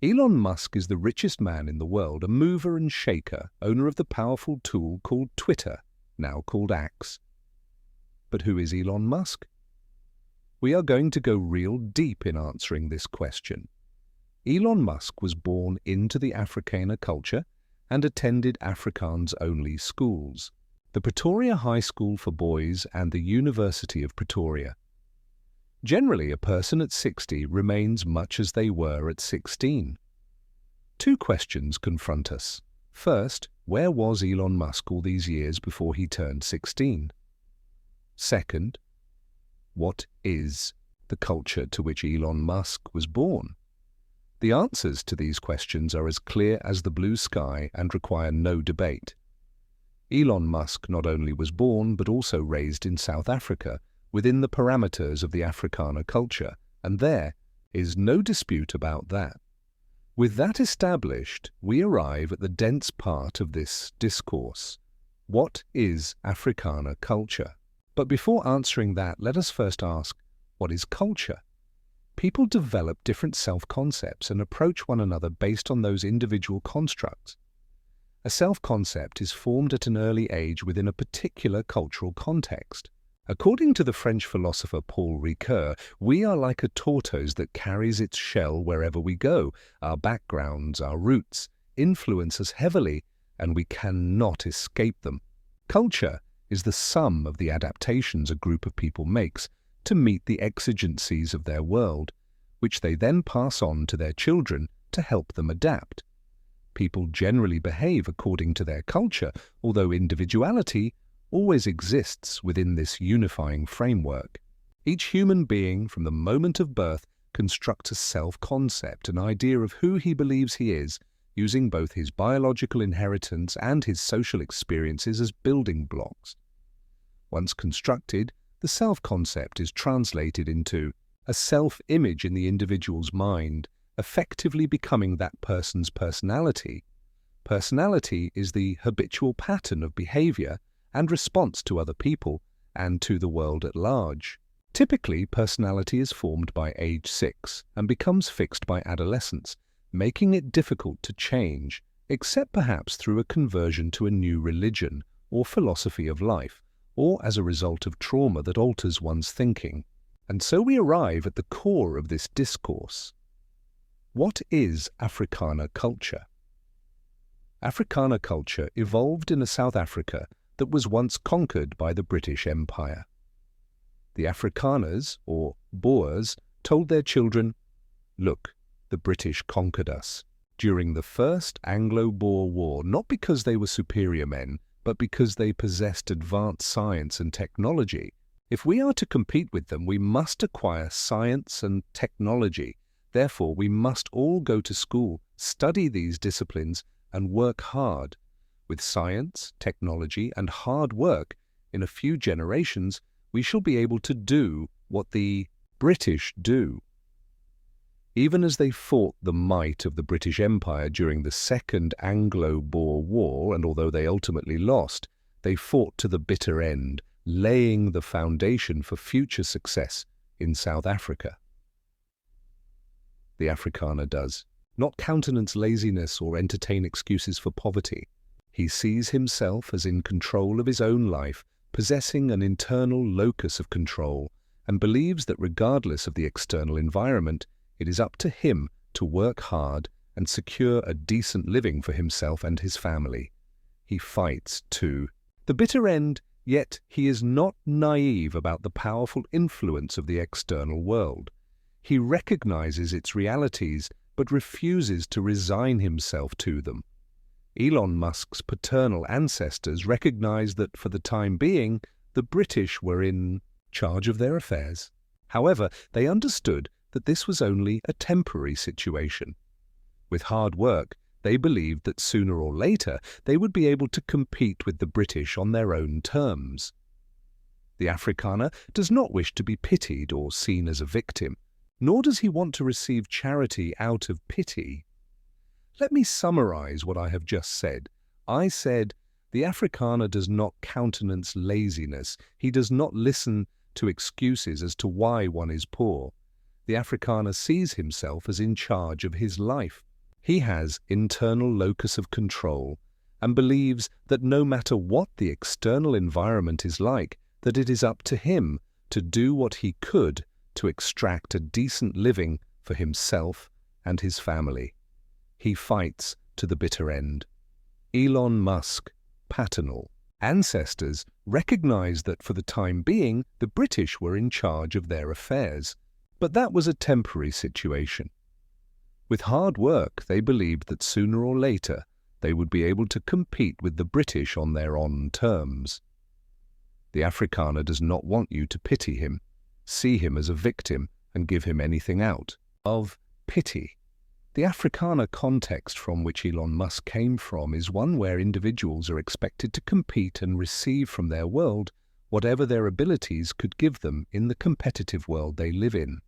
Elon Musk is the richest man in the world, a mover and shaker, owner of the powerful tool called Twitter, now called X. But who is Elon Musk? We are going to go real deep in answering this question. Elon Musk was born into the Afrikaner culture and attended Afrikaans-only schools, the Pretoria High School for Boys and the University of Pretoria. Generally, a person at 60 remains much as they were at 16. Two questions confront us. First, where was Elon Musk all these years before he turned 16? Second, what is the culture to which Elon Musk was born? The answers to these questions are as clear as the blue sky and require no debate. Elon Musk not only was born but also raised in South Africa, within the parameters of the Afrikaner culture, and there is no dispute about that. With that established, we arrive at the dense part of this discourse. What is Afrikaner culture? But before answering that, let us first ask, what is culture? People develop different self-concepts and approach one another based on those individual constructs. A self-concept is formed at an early age within a particular cultural context. According to the French philosopher Paul Ricoeur, we are like a tortoise that carries its shell wherever we go. Our backgrounds, our roots, influence us heavily, and we cannot escape them. Culture is the sum of the adaptations a group of people makes to meet the exigencies of their world, which they then pass on to their children to help them adapt. People generally behave according to their culture, although individuality always exists within this unifying framework. Each human being, from the moment of birth, constructs a self-concept, an idea of who he believes he is, using both his biological inheritance and his social experiences as building blocks. Once constructed, the self-concept is translated into a self-image in the individual's mind, effectively becoming that person's personality. Personality is the habitual pattern of behavior and response to other people and to the world at large. Typically, personality is formed by age 6 and becomes fixed by adolescence, making it difficult to change, except perhaps through a conversion to a new religion or philosophy of life, or as a result of trauma that alters one's thinking. And so we arrive at the core of this discourse. What is Afrikaner culture? Afrikaner culture evolved in a South Africa that was once conquered by the British Empire. The Afrikaners, or Boers, told their children, "Look, the British conquered us," during the First Anglo-Boer War, not because they were superior men, but because they possessed advanced science and technology. If we are to compete with them, we must acquire science and technology. Therefore, we must all go to school, study these disciplines, and work hard. With science, technology, and hard work, in a few generations, we shall be able to do what the British do. Even as they fought the might of the British Empire during the Second Anglo-Boer War, and although they ultimately lost, they fought to the bitter end, laying the foundation for future success in South Africa. The Afrikaner does not countenance laziness or entertain excuses for poverty. He sees himself as in control of his own life, possessing an internal locus of control, and believes that regardless of the external environment, it is up to him to work hard and secure a decent living for himself and his family. He fights to the bitter end, yet he is not naive about the powerful influence of the external world. He recognizes its realities, but refuses to resign himself to them. Elon Musk's paternal ancestors recognized that, for the time being, the British were in charge of their affairs. However, they understood that this was only a temporary situation. With hard work, they believed that sooner or later they would be able to compete with the British on their own terms. The Afrikaner does not wish to be pitied or seen as a victim, nor does he want to receive charity out of pity. Let me summarize what I have just said. I said, the Afrikaner does not countenance laziness. He does not listen to excuses as to why one is poor. The Afrikaner sees himself as in charge of his life. He has internal locus of control and believes that no matter what the external environment is like, that it is up to him to do what he could to extract a decent living for himself and his family. He fights to the bitter end. Elon Musk, paternal ancestors recognized that for the time being the British were in charge of their affairs, but that was a temporary situation. With hard work, they believed that sooner or later they would be able to compete with the British on their own terms. The Afrikaner does not want you to pity him, see him as a victim, and give him anything out of pity. The Afrikaner context from which Elon Musk came from is one where individuals are expected to compete and receive from their world whatever their abilities could give them in the competitive world they live in.